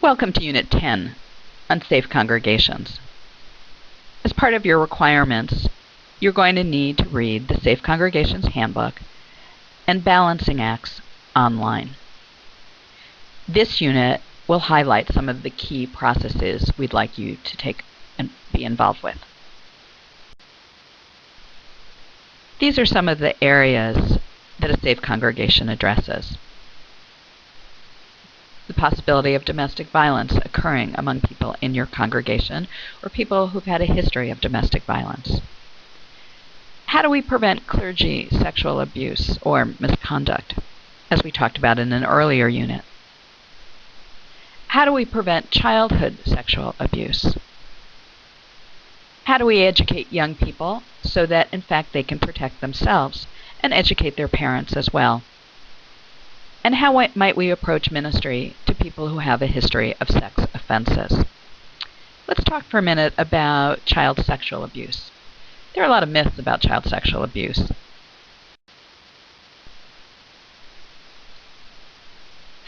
Welcome to Unit 10, Unsafe Congregations. As part of your requirements, you're going to need to read the Safe Congregations Handbook and Balancing Acts online. This unit will highlight some of the key processes we'd like you to take and be involved with. These are some of the areas that a safe congregation addresses. The possibility of domestic violence occurring among people in your congregation or people who've had a history of domestic violence. How do we prevent clergy sexual abuse or misconduct, as we talked about in an earlier unit? How do we prevent childhood sexual abuse? How do we educate young people so that, in fact, they can protect themselves and educate their parents as well? And how might we approach ministry to people who have a history of sex offenses? Let's talk for a minute about child sexual abuse. There are a lot of myths about child sexual abuse.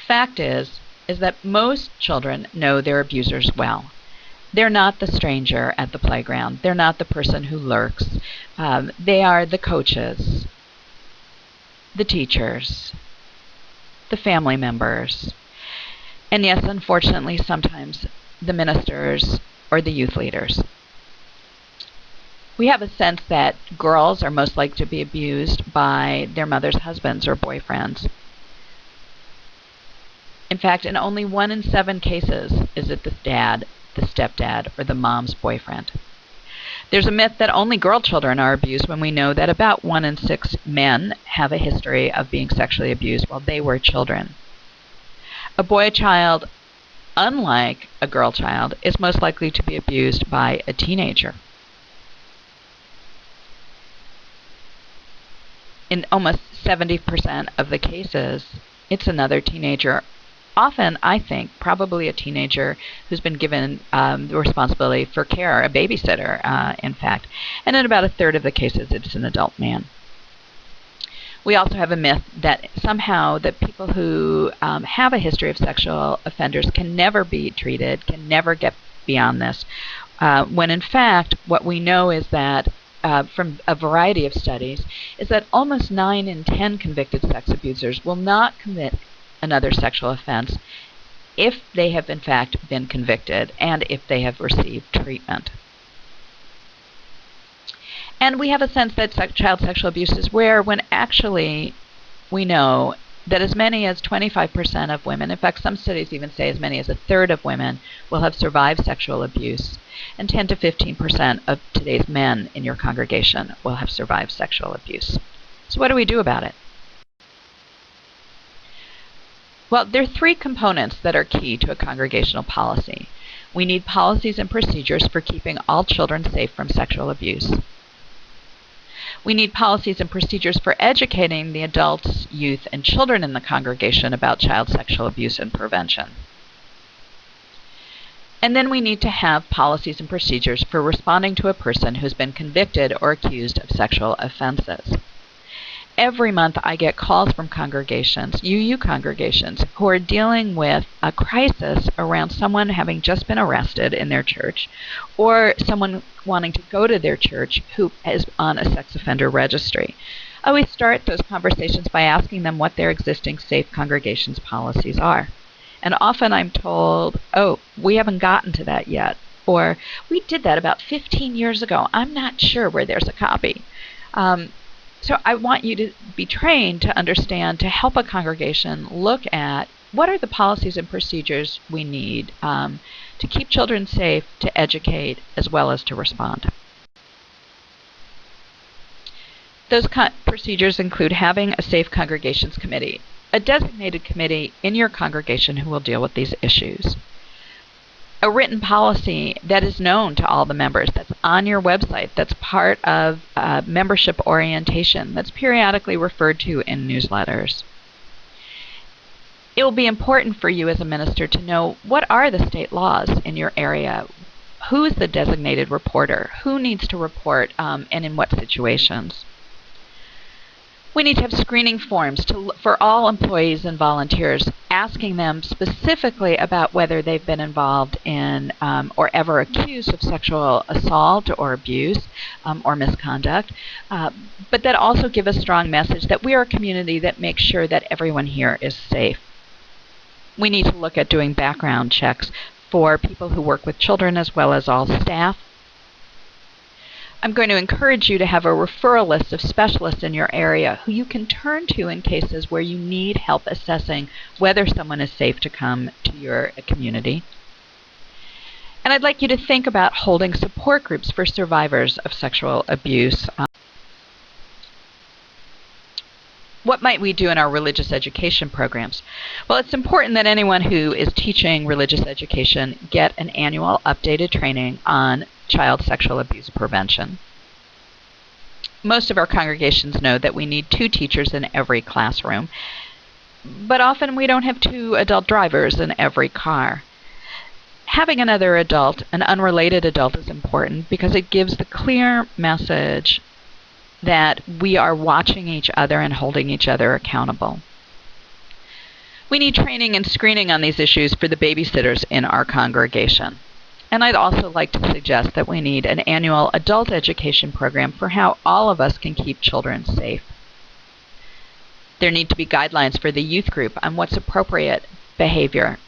Fact is that most children know their abusers well. They're not the stranger at the playground. They're not the person who lurks. They are the coaches, the teachers, the family members, and yes, unfortunately, sometimes the ministers or the youth leaders. We have a sense that girls are most likely to be abused by their mother's husbands or boyfriends. In fact, in only 1 in 7 cases is it the dad, the stepdad, or the mom's boyfriend. There's a myth that only girl children are abused when we know that about 1 in 6 men have a history of being sexually abused while they were children. A boy child, unlike a girl child, is most likely to be abused by a teenager. In almost 70% of the cases, it's another teenager. Often, I think, probably a teenager who's been given the responsibility for care, a babysitter, in fact. And in about a third of the cases, it's an adult man. We also have a myth that somehow that people who have a history of sexual offenders can never be treated, can never get beyond this, when in fact, what we know is that from a variety of studies, is that almost 9 in 10 convicted sex abusers will not commit another sexual offense if they have in fact been convicted and if they have received treatment. And we have a sense that child sexual abuse is rare when actually we know that as many as 25% of women, in fact some studies even say as many as a third of women, will have survived sexual abuse, and 10 to 15% of today's men in your congregation will have survived sexual abuse. So what do we do about it? Well, there are 3 components that are key to a congregational policy. We need policies and procedures for keeping all children safe from sexual abuse. We need policies and procedures for educating the adults, youth, and children in the congregation about child sexual abuse and prevention. And then we need to have policies and procedures for responding to a person who's been convicted or accused of sexual offenses. Every month I get calls from congregations, UU congregations, who are dealing with a crisis around someone having just been arrested in their church or someone wanting to go to their church who is on a sex offender registry. I always start those conversations by asking them what their existing safe congregations policies are. And often I'm told, oh, we haven't gotten to that yet. Or, we did that about 15 years ago. I'm not sure where there's a copy. So I want you to be trained to understand, to help a congregation look at what are the policies and procedures we need to keep children safe, to educate, as well as to respond. Those procedures include having a Safe Congregations Committee, a designated committee in your congregation who will deal with these issues. A written policy that is known to all the members, that's on your website, that's part of membership orientation, that's periodically referred to in newsletters. It will be important for you as a minister to know what are the state laws in your area, who is the designated reporter, who needs to report, and in what situations. We need to have screening forms for all employees and volunteers, asking them specifically about whether they've been involved in or ever accused of sexual assault or abuse or misconduct, but that also give a strong message that we are a community that makes sure that everyone here is safe. We need to look at doing background checks for people who work with children as well as all staff. I'm going to encourage you to have a referral list of specialists in your area who you can turn to in cases where you need help assessing whether someone is safe to come to your community. And I'd like you to think about holding support groups for survivors of sexual abuse. What might we do in our religious education programs? Well, it's important that anyone who is teaching religious education get an annual updated training on child sexual abuse prevention. Most of our congregations know that we need 2 teachers in every classroom, but often we don't have 2 adult drivers in every car. Having another adult, an unrelated adult, is important because it gives the clear message that we are watching each other and holding each other accountable. We need training and screening on these issues for the babysitters in our congregation. And I'd also like to suggest that we need an annual adult education program for how all of us can keep children safe. There need to be guidelines for the youth group on what's appropriate behavior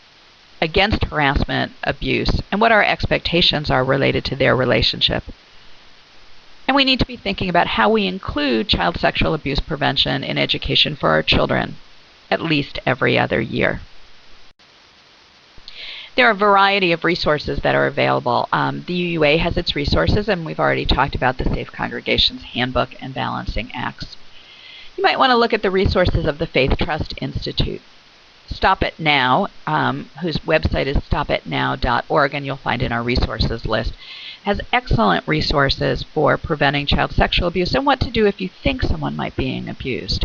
against harassment, abuse, and what our expectations are related to their relationship. And we need to be thinking about how we include child sexual abuse prevention in education for our children at least every other year. There are a variety of resources that are available. The UUA has its resources, and we've already talked about the Safe Congregations Handbook and Balancing Acts. You might want to look at the resources of the Faith Trust Institute. Stop It Now, whose website is stopitnow.org, and you'll find in our resources list, has excellent resources for preventing child sexual abuse and what to do if you think someone might be being abused.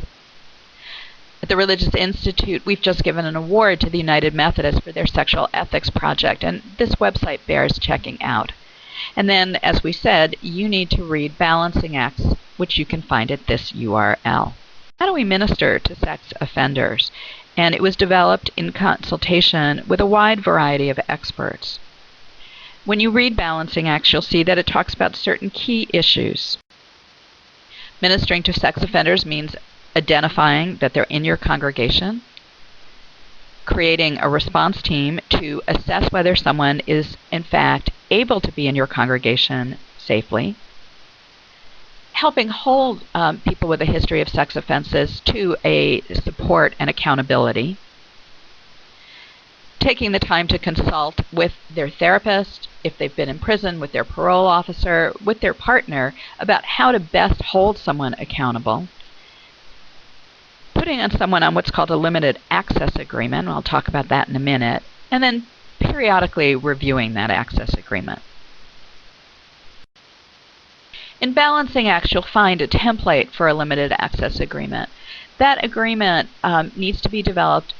At the Religious Institute, we've just given an award to the United Methodists for their Sexual Ethics Project, and this website bears checking out. And then, as we said, you need to read Balancing Acts, which you can find at this URL. How do we minister to sex offenders? And it was developed in consultation with a wide variety of experts. When you read Balancing Acts, you'll see that it talks about certain key issues. Ministering to sex offenders means identifying that they're in your congregation, creating a response team to assess whether someone is, in fact, able to be in your congregation safely, helping hold people with a history of sex offenses to a support and accountability, taking the time to consult with their therapist, if they've been in prison, with their parole officer, with their partner, about how to best hold someone accountable, putting someone on what's called a limited access agreement, and I'll talk about that in a minute, and then periodically reviewing that access agreement. In Balancing Acts, you'll find a template for a limited access agreement. That agreement needs to be developed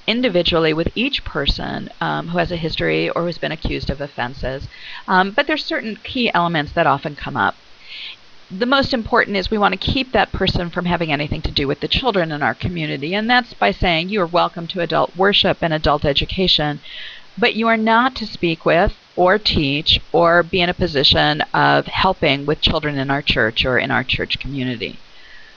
individually with each person who has a history or who's been accused of offenses, but there's certain key elements that often come up. The most important is we want to keep that person from having anything to do with the children in our community, and that's by saying you are welcome to adult worship and adult education, but you are not to speak with or teach or be in a position of helping with children in our church or in our church community.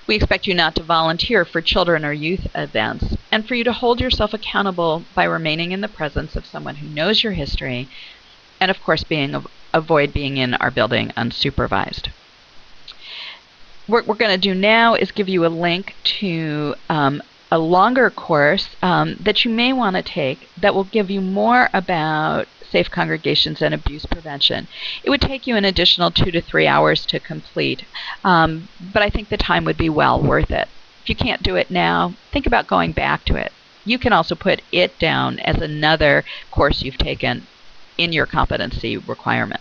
We expect you not to volunteer for children or youth events, and for you to hold yourself accountable by remaining in the presence of someone who knows your history, and of course avoid being in our building unsupervised. What we're going to do now is give you a link to a longer course that you may want to take that will give you more about safe congregations and abuse prevention. It would take you an additional 2 to 3 hours to complete, but I think the time would be well worth it. If you can't do it now, think about going back to it. You can also put it down as another course you've taken in your competency requirement.